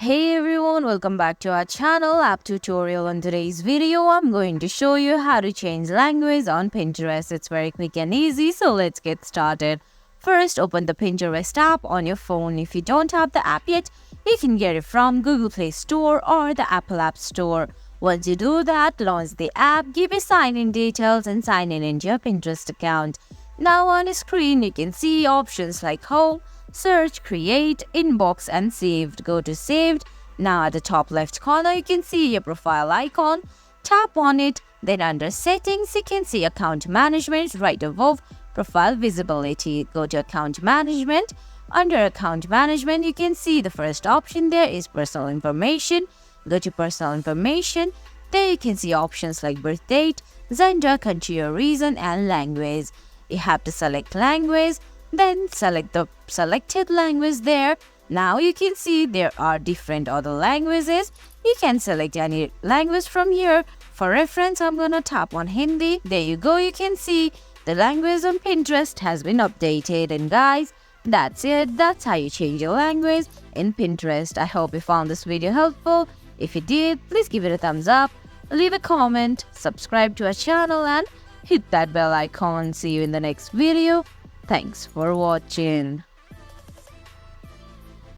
Hey everyone, welcome back to our channel app tutorial. In today's video I'm going to show you how to change language on Pinterest. It's very quick and easy, so let's get started. First, open the Pinterest app on your phone. If you don't have the app yet, you can get it from Google Play Store or the Apple App Store. Once you do that, launch the app, give your sign-in details and sign in into your Pinterest account. Now on the screen you can see options like home, search, create, inbox and saved. Go to saved. Now at the top left corner you can see your profile icon. Tap on it. Then under settings you can see account management right above profile visibility. Go to account management. Under account management you can see the first option there is personal information. Go to personal information. There you can see options like birth date, gender, country or region and language. You have to select language. Then select the selected language there. Now you can see there are different other languages. You can select any language from here. For reference, I'm gonna tap on Hindi. There you go, you can see the language on Pinterest has been updated. And guys, that's it. That's how you change your language in Pinterest. I hope you found this video helpful. If you did, please give it a thumbs up, leave a comment, subscribe to our channel and hit that bell icon. See you in the next video. Thanks for watching.